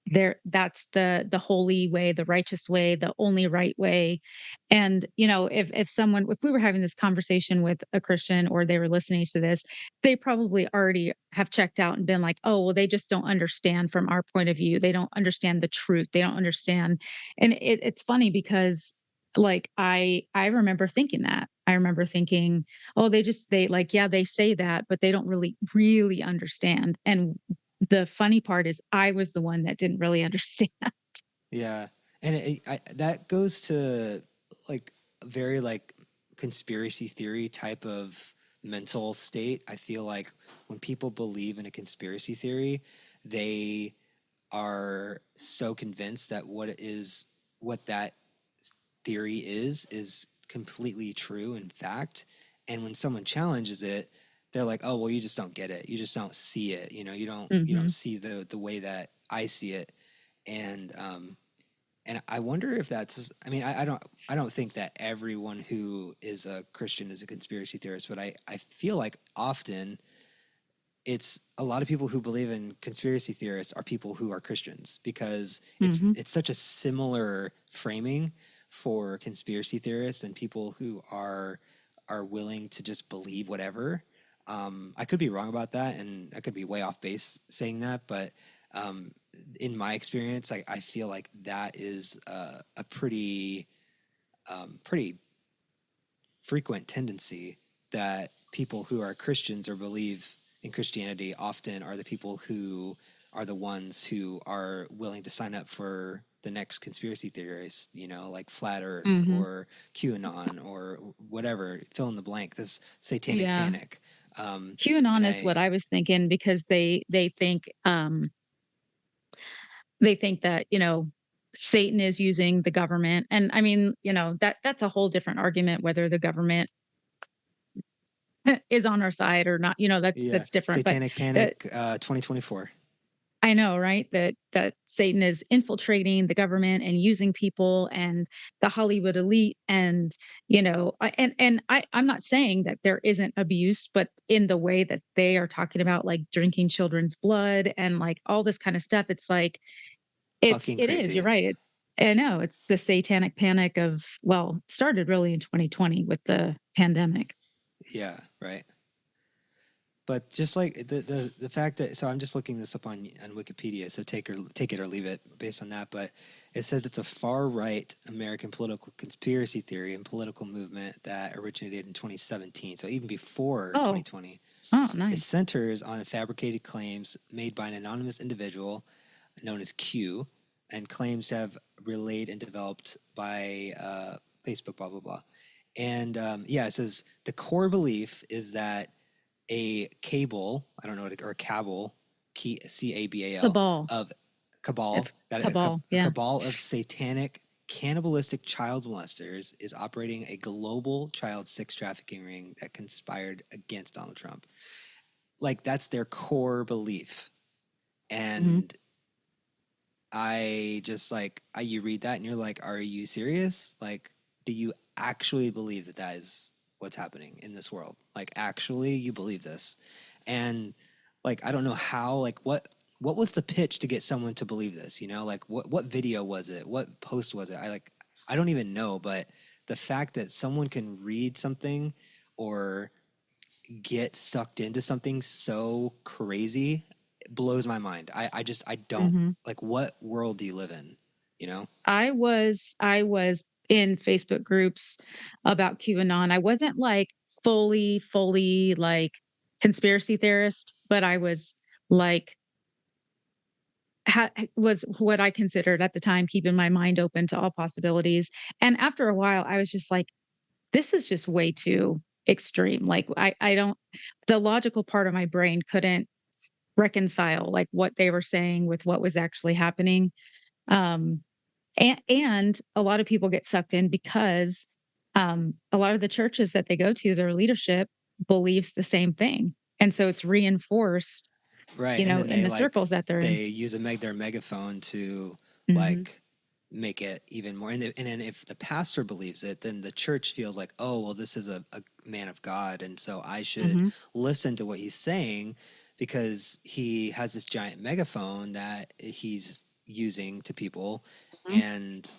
that's the holy way, the righteous way, the only right way. And, if we were having this conversation with a Christian, or they were listening to this, they probably already have checked out and been like, "Oh, well, they just don't understand from our point of view. They don't understand the truth. They don't understand." And it's funny because, like, I remember thinking that. I remember thinking, oh, they like, yeah, they say that, but they don't really understand. And the funny part is I was the one that didn't really understand. Yeah, and that goes to like a very like conspiracy theory type of mental state. I feel like when people believe in a conspiracy theory, they are so convinced that what that theory is completely true in fact. And when someone challenges it, they're like, "Oh, well, you just don't get it. You just don't see it. You don't Mhm. see the way that I see it." And I wonder if that's, I mean, I don't think that everyone who is a Christian is a conspiracy theorist, but I feel like often it's a lot of people who believe in conspiracy theorists are people who are Christians, because it's Mhm. it's such a similar framing for conspiracy theorists and people who are willing to just believe whatever. I could be wrong about that, and I could be way off base saying that, but um, in my experience, I feel like that is a pretty frequent tendency, that people who are Christians or believe in Christianity often are the people who are the ones who are willing to sign up for the next conspiracy theorist, like flat Earth Mhm. or QAnon or whatever, fill in the blank, this Satanic Yeah. Panic. And QAnon is I, what I was thinking because they think they think that, Satan is using the government. And I mean, that's a whole different argument whether the government is on our side or not. That's Yeah, that's different. But Satanic that Panic, 2024. I know, right? That Satan is infiltrating the government and using people and the Hollywood elite, and I'm not saying that there isn't abuse, but in the way that they are talking about, like drinking children's blood and like all this kind of stuff, it's like Fucking it is. You're crazy. right. I know it's the satanic panic of, well, started really in 2020 with the pandemic. Yeah, right. But just like the fact that, so I'm just looking this up on Wikipedia, so take it or leave it based on that. But it says it's a far right American political conspiracy theory and political movement that originated in 2017. So even before Oh, 2020, oh, it nice. centers on fabricated claims made by an anonymous individual known as Q, and claims to have relayed and developed by Facebook, blah blah blah. And yeah, it says the core belief is that a cable, I don't know, or a cabal, CABAL, Cabal. of cabal, It's cabal. a Yeah. cabal of satanic cannibalistic child molesters is operating a global child sex trafficking ring that conspired against Donald Trump. Like that's their core belief. Mhm. And I just like, you read that and you're like, are you serious? Like, do you actually believe that that is what's happening in this world? Like, actually, you believe this? And like, I don't know how, like, what was the pitch to get someone to believe this? You know, like, what video was it? What post was it? I don't even know, but the fact that someone can read something or get sucked into something so crazy blows my mind. I don't, Mhm. like, what world do you live in? You know? I was in Facebook groups about QAnon. I wasn't like fully like conspiracy theorist, but I was like was what I considered at the time keeping my mind open to all possibilities. And after a while, I was just like, this is just way too extreme. Like I don't the logical part of my brain couldn't reconcile like what they were saying with what was actually happening. Um and a lot of people get sucked in because, a lot of the churches that they go to, their leadership believes the same thing. And so it's reinforced, Right. And then in they the like, circles that they're in. they use their megaphone to Mhm, like make it even more. And then if the pastor believes it, then the church feels like, oh, well, this is a man of God. And so I should mhm, listen to what he's saying because he has this giant megaphone that he's using to people. mhm. And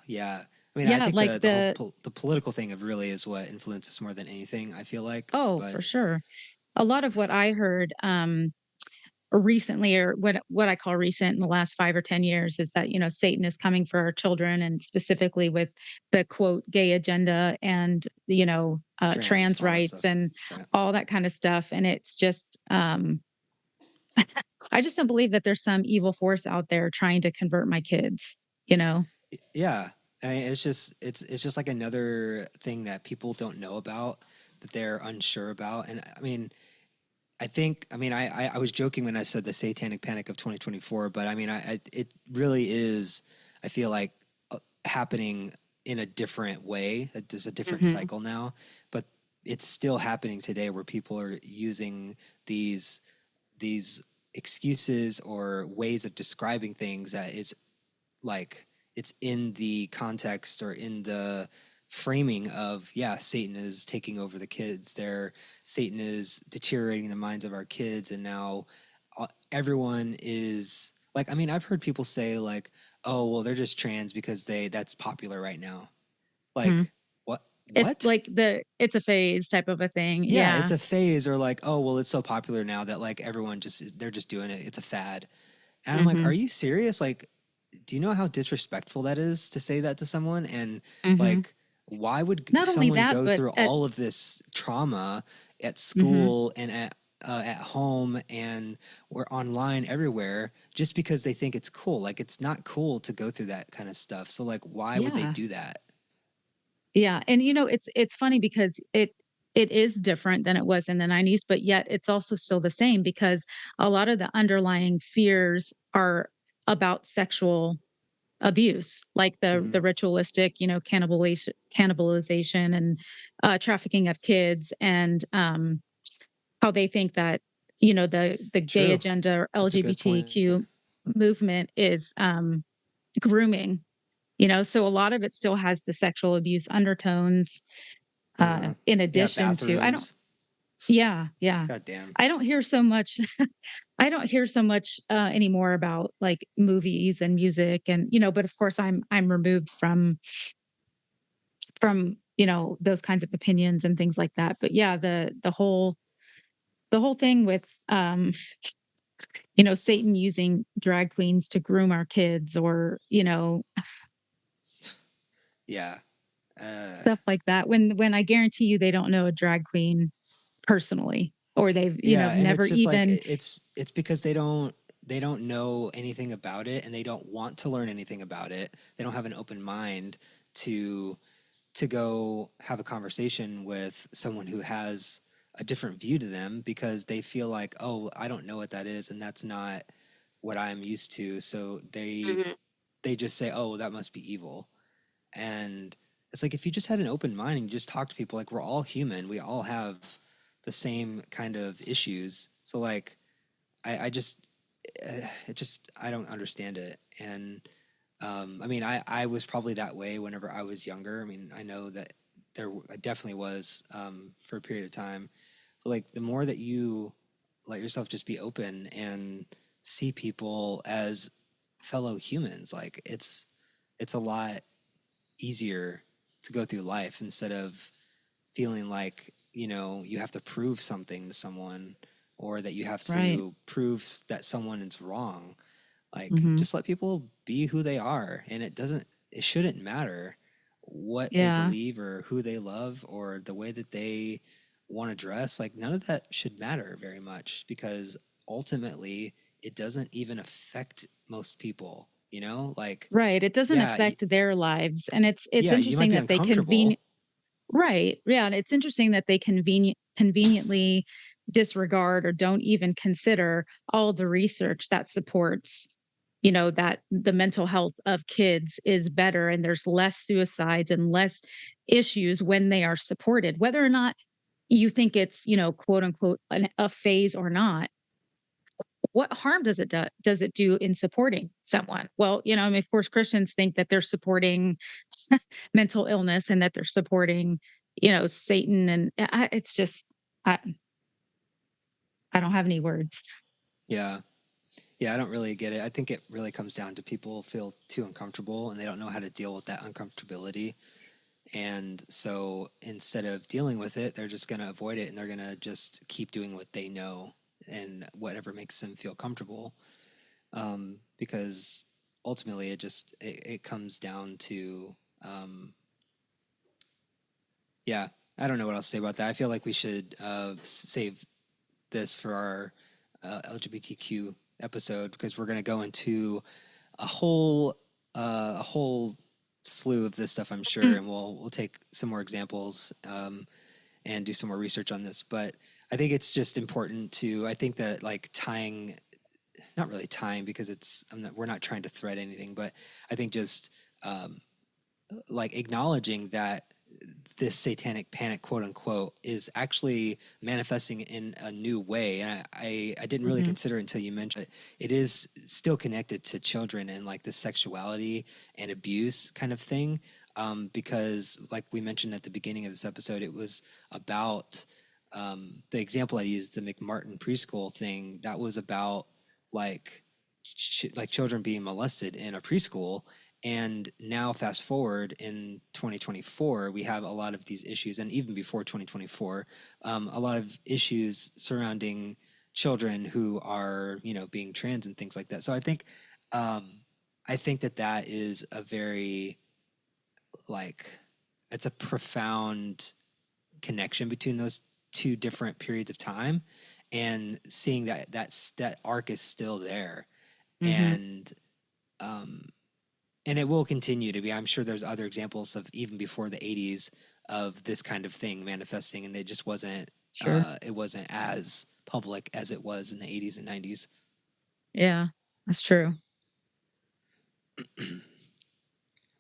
yeah. I mean, I Yeah, think like the whole the the political thing of really is what influences more than anything, I feel like. oh, But for sure. A lot of what I heard, recently, or what I call recent in the last 5 or 10 years, is that, Satan is coming for our children, and specifically with the quote gay agenda and, trans, trans all that rights stuff. and Right. all that kind of stuff. And it's just, I just don't believe that there's some evil force out there trying to convert my kids, you know? Yeah. I mean, it's just like another thing that people don't know about, that they're unsure about. And I mean, I was joking when I said the Satanic Panic of 2024, but I mean, it really is. I feel like happening in a different way. That there's a different Mhm, cycle now, but it's still happening today, where people are using these these excuses or ways of describing things that is like, it's in the context or in the framing of, yeah, Satan is taking over the kids, there, Satan is deteriorating the minds of our kids. And now everyone is like, I mean, I've heard people say like, oh well, they're just trans because that's popular right now. mhm. Like, what It's what like it's a phase type of a thing. Yeah, it's Yeah. a phase. Or like, oh well, it's so popular now that like everyone they're just doing it, it's a fad. And I'm like, are Mhm, you serious? Like, do you know how disrespectful that is to say that to someone? And mhm. like, why would Not only someone that, go but through all of this trauma at mhm. school and at home and or online everywhere just because they think it's cool? Like, it's not cool to go through that kind of stuff. So like, why would they Yeah. do that? Yeah, and it's funny because it is different than it was in the '90s, but yet it's also still the same because a lot of the underlying fears are about sexual abuse, like the Hmm. ritualistic, cannibalization and trafficking of kids, and how they think that the gay True. agenda or That's a good point. LGBTQ movement is grooming. So a lot of it still has the sexual abuse undertones. In Yeah, addition to, I don't. bathrooms. Yeah, yeah. God damn. I don't hear so much. I don't hear so much anymore about like movies and music, and but of course I'm removed from those kinds of opinions and things like that. But yeah, the whole thing with Satan using drag queens to groom our kids, or Yeah. Uh, stuff like that, when I guarantee you they don't know a drag queen personally, or they've yeah, and never it's just like even. it's because they don't know anything about it and they don't want to learn anything about it. They don't have an open mind to go have a conversation with someone who has a different view to them because they feel like, "Oh, I don't know what that is and that's not what I'm used to." So Mhm. they just say, "Oh, that must be evil." And it's like if you just had an open mind and you just talk to people, like we're all human, we all have the same kind of issues. So like I just it just I don't understand it. And I mean I was probably that way whenever I was younger. I mean I know that I definitely was for a period of time. But like the more that you let yourself just be open and see people as fellow humans, like it's a lot easier to go through life instead of feeling like you have to prove something to someone or that you have Right. to prove that someone is wrong. Like Hmm. just let people be who they are, and it shouldn't matter what they Yeah. believe or who they love or the way that they want to dress. Like none of that should matter very much because ultimately it doesn't even affect most people, like Right. It doesn't yeah, affect their lives, and it's yeah, you might interesting be that they uncomfortable. right. Yeah, and it's interesting that they conveniently disregard or don't even consider all the research that supports, that the mental health of kids is better and there's less suicides and less issues when they are supported. Whether or not you think it's, quote unquote, a phase or not, what harm does it do in supporting someone? Well, I mean, of course, Christians think that they're supporting mental illness and that they're supporting, Satan, and it's just I, I don't have any words. Yeah. Yeah, I don't really get it. I think it really comes down to people feel too uncomfortable and they don't know how to deal with that uncomfortability. And so instead of dealing with it, they're just going to avoid it and they're going to just keep doing what they know and whatever makes them feel comfortable. Because ultimately it comes down to, um, yeah, I don't know what else to say about that. I feel like we should save this for our LGBTQ episode because we're going to go into a whole a whole slew of this stuff, I'm sure, Mm. and we'll take some more examples and do some more research on this. But I think it's just important to. I think that like tying, not really tying because we're not trying to thread anything, but I think just um, like acknowledging that this satanic panic, quote unquote, is actually manifesting in a new way. And I didn't really Mhm. consider it until you mentioned it. It is still connected to children and like the sexuality and abuse kind of thing. Because, like we mentioned at the beginning of this episode, it was about the example I used, the McMartin preschool thing. That was about like like children being molested in a preschool, and now, fast forward in 2024, we have a lot of these issues, and even before 2024, a lot of issues surrounding children who are, being trans and things like that. So um, I think that that is a very like, it's a profound connection between those two different periods of time, and seeing that arc is still there, Mhm. and um, and it will continue to be. I'm sure there's other examples of even before the 80s of this kind of thing manifesting, and Sure. it wasn't as public as it was in the 80s and 90s. Yeah, that's true.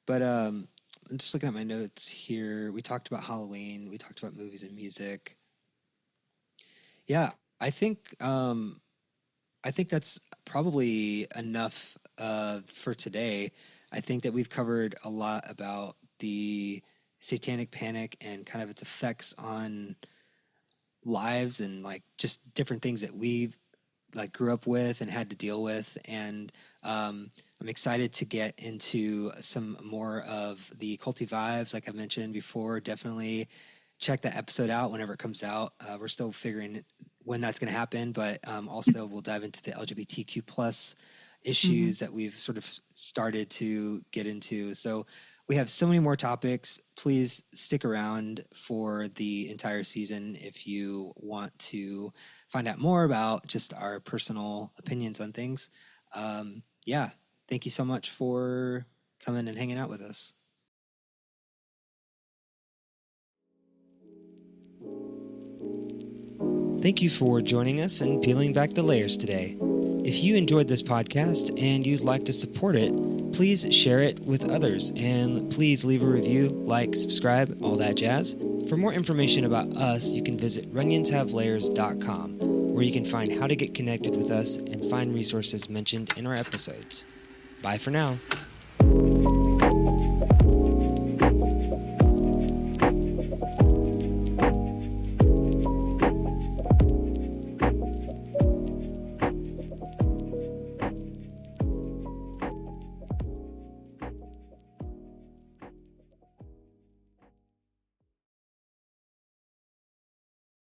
But I'm just looking at my notes here. We talked about Halloween. We talked about movies and music. Yeah, I think I think that's probably enough for today. I think that we've covered a lot about the Satanic Panic and kind of its effects on lives and like just different things that we've like grew up with and had to deal with. And I'm excited to get into some more of the culty vibes. Like I mentioned before, definitely check that episode out whenever it comes out. We're still figuring when that's going to happen, but also we'll dive into the LGBTQ plus Mhm. issues that we've sort of started to get into. So we have so many more topics. Please stick around for the entire season if you want to find out more about just our personal opinions on things. Yeah, thank you so much for coming and hanging out with us. Thank you for joining us and peeling back the layers today. If you enjoyed this podcast and you'd like to support it, please share it with others and please leave a review, like, subscribe, all that jazz. For more information about us, you can visit runionshavelayers.com, where you can find how to get connected with us and find resources mentioned in our episodes. Bye for now.